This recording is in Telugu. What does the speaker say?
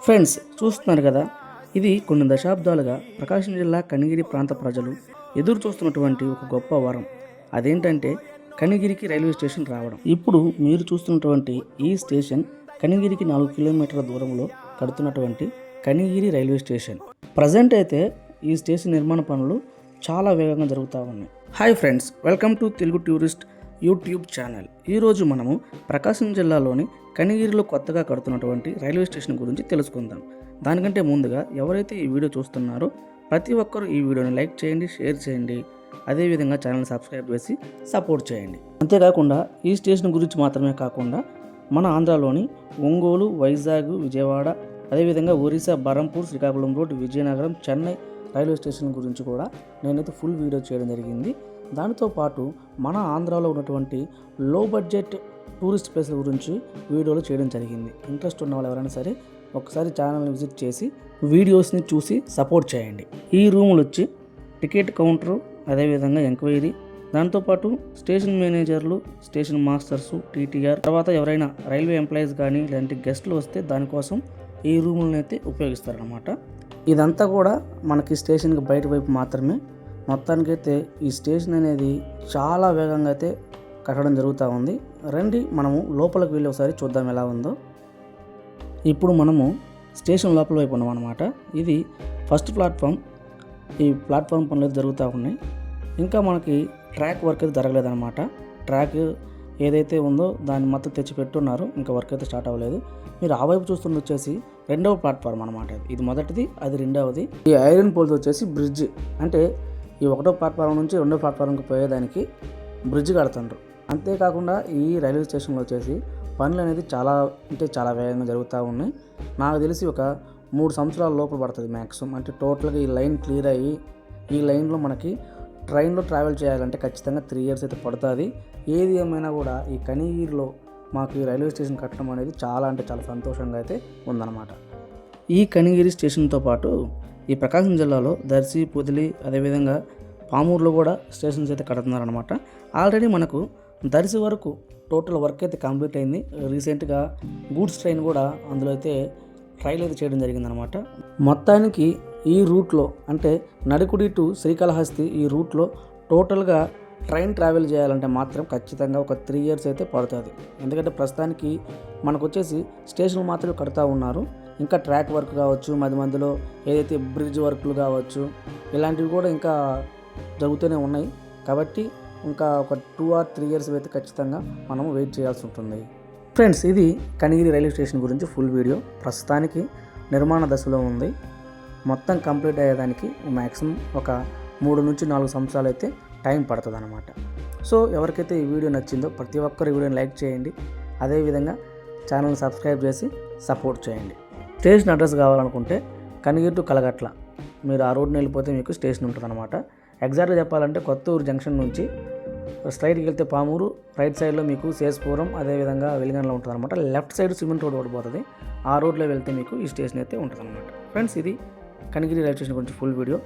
ఫ్రెండ్స్ చూస్తున్నారు కదా, ఇది కొన్ని దశాబ్దాలుగా ప్రకాశం జిల్లా కనిగిరి ప్రాంత ప్రజలు ఎదురు చూస్తున్నటువంటి ఒక గొప్ప వరం. అదేంటంటే కనిగిరికి రైల్వే స్టేషన్ రావడం. ఇప్పుడు మీరు చూస్తున్నటువంటి ఈ స్టేషన్ కనిగిరికి 4 కిలోమీటర్ల దూరంలో కడుతున్నటువంటి కనిగిరి రైల్వే స్టేషన్. ప్రజెంట్ అయితే ఈ స్టేషన్ నిర్మాణ పనులు చాలా వేగంగా జరుగుతూ ఉన్నాయి. Hi friends, welcome to Telugu tourist YouTube channel. ఈరోజు మనము ప్రకాశం జిల్లాలోని కనిగిరిలో కొత్తగా కడుతున్నటువంటి రైల్వే స్టేషన్ గురించి తెలుసుకుందాం. దానికంటే ముందుగా ఎవరైతే ఈ వీడియో చూస్తున్నారో ప్రతి ఒక్కరూ ఈ వీడియోని లైక్ చేయండి, షేర్ చేయండి, అదేవిధంగా ఛానల్ సబ్స్క్రైబ్ చేసి సపోర్ట్ చేయండి. అంతేకాకుండా ఈ స్టేషన్ గురించి మాత్రమే కాకుండా మన ఆంధ్రాలోని ఒంగోలు, వైజాగ్, విజయవాడ, అదేవిధంగా Orissa, Berhampur, Srikakulam road, Vizianagaram, Chennai railway station గురించి కూడా నేనైతే ఫుల్ వీడియో చేయడం జరిగింది. దానితో పాటు మన ఆంధ్రాలో ఉన్నటువంటి లో బడ్జెట్ టూరిస్ట్ ప్లేస్ల గురించి వీడియోలు చేయడం జరిగింది. ఇంట్రెస్ట్ ఉన్న వాళ్ళు ఎవరైనా సరే ఒకసారి ఛానల్ని విజిట్ చేసి వీడియోస్ని చూసి సపోర్ట్ చేయండి. ఈ రూములు వచ్చి టికెట్ కౌంటరు, అదేవిధంగా ఎంక్వైరీ, దాంతోపాటు స్టేషన్ మేనేజర్లు, స్టేషన్ మాస్టర్సు, టీటీఆర్, తర్వాత ఎవరైనా రైల్వే ఎంప్లాయీస్ కానీ ఇలాంటి గెస్టులు వస్తే దానికోసం ఈ రూములను అయితే ఉపయోగిస్తారనమాట. ఇదంతా కూడా మనకి స్టేషన్కి బయట వైపు మాత్రమే. మొత్తానికైతే ఈ స్టేషన్ అనేది చాలా వేగంగా అయితే కట్టడం జరుగుతూ ఉంది. రండి మనము లోపలికి వెళ్ళి ఒకసారి చూద్దాం ఎలా ఉందో. ఇప్పుడు మనము స్టేషన్ లోపల వైపు ఉన్నాం అనమాట. ఇది ఫస్ట్ ప్లాట్ఫామ్. ఈ ప్లాట్ఫామ్ పనులు అయితే జరుగుతూ ఉన్నాయి. ఇంకా మనకి ట్రాక్ వర్క్ అయితే జరగలేదన్నమాట. ట్రాక్ ఏదైతే ఉందో దాన్ని మొత్తం తెచ్చి పెట్టున్నారు, ఇంకా వర్క్ అయితే స్టార్ట్ అవ్వలేదు. మీరు ఆ వైపు చూస్తుంది వచ్చేసి రెండవ ప్లాట్ఫామ్ అనమాట. ఇది మొదటిది, అది రెండవది. ఈ ఐరన్ పోల్స్ వచ్చేసి బ్రిడ్జ్, అంటే ఈ ఒకటో ప్లాట్ఫామ్ నుంచి రెండో ప్లాట్ఫామ్కి పోయేదానికి బ్రిడ్జ్ కడుతుండ్రు. అంతేకాకుండా ఈ రైల్వే స్టేషన్లో వచ్చేసి పనులు అనేది చాలా వేగంగా జరుగుతూ ఉన్నాయి. నాకు తెలిసి ఒక 3 సంవత్సరాల లోపల పడుతుంది మ్యాక్సిమం. అంటే టోటల్గా ఈ లైన్ క్లియర్ అయ్యి ఈ లైన్లో మనకి ట్రైన్లో ట్రావెల్ చేయాలంటే ఖచ్చితంగా 3 years అయితే పడుతుంది. ఏది ఏమైనా కూడా ఈ కనిగిరిలో మాకు ఈ రైల్వే స్టేషన్ కట్టడం అనేది చాలా సంతోషంగా అయితే ఉందన్నమాట. ఈ కనిగిరి స్టేషన్తో పాటు ఈ ప్రకాశం జిల్లాలో దర్శి, పొదిలి, అదేవిధంగా పామూరులో కూడా స్టేషన్స్ అయితే కడుతున్నారనమాట. ఆల్రెడీ మనకు దర్శి వరకు టోటల్ వర్క్ అయితే కంప్లీట్ అయింది. రీసెంట్గా గూడ్స్ ట్రైన్ కూడా అందులో అయితే ట్రైల్ అయితే చేయడం జరిగిందనమాట. మొత్తానికి ఈ రూట్లో అంటే నడికుడి టు శ్రీకాళహస్తి ఈ రూట్లో టోటల్గా ట్రైన్ ట్రావెల్ చేయాలంటే మాత్రం ఖచ్చితంగా ఒక 3 years అయితే పడుతుంది. ఎందుకంటే ప్రస్తుతానికి మనకు వచ్చేసి స్టేషన్ మాత్రమే కడుతూ ఉన్నారు. ఇంకా ట్రాక్ వర్క్ కావచ్చు, మధ్యలో ఏదైతే బ్రిడ్జ్ వర్క్లు కావచ్చు, ఇలాంటివి కూడా ఇంకా జరుగుతూనే ఉన్నాయి. కాబట్టి ఇంకా ఒక 2 or 3 years అయితే ఖచ్చితంగా మనం వెయిట్ చేయాల్సి ఉంటుంది. ఫ్రెండ్స్, ఇది కనిగిరి రైల్వే స్టేషన్ గురించి ఫుల్ వీడియో. ప్రస్తుతానికి నిర్మాణ దశలో ఉంది. మొత్తం కంప్లీట్ అయ్యేదానికి మ్యాక్సిమం ఒక 3 నుంచి 4 సంవత్సరాలు అయితే టైం పడుతుంది అనమాట. సో ఎవరికైతే ఈ వీడియో నచ్చిందో ప్రతి ఒక్కరు ఈ వీడియోని లైక్ చేయండి, అదేవిధంగా ఛానల్ని సబ్స్క్రైబ్ చేసి సపోర్ట్ చేయండి. స్టేషన్ అడ్రస్ కావాలనుకుంటే కనిగిరి టు కలగట్ల మీరు ఆ రోడ్ని వెళ్ళిపోతే మీకు స్టేషన్ ఉంటుంది అనమాట. ఎగ్జాక్ట్గా చెప్పాలంటే కొత్తూరు జంక్షన్ నుంచి స్ట్రైట్కి వెళ్తే పామూరు, రైట్ సైడ్లో మీకు శేషపురం, అదేవిధంగా వెలిగండ్లో ఉంటుంది అనమాట. లెఫ్ట్ సైడ్ సిమెంట్ రోడ్ ఓడిపోతుంది. ఆ రోడ్లో వెళ్తే మీకు ఈ స్టేషన్ అయితే ఉంటుంది అనమాట. ఫ్రెండ్స్, ఇది కనిగిరి రైల్వే స్టేషన్ గురించి ఫుల్ వీడియో.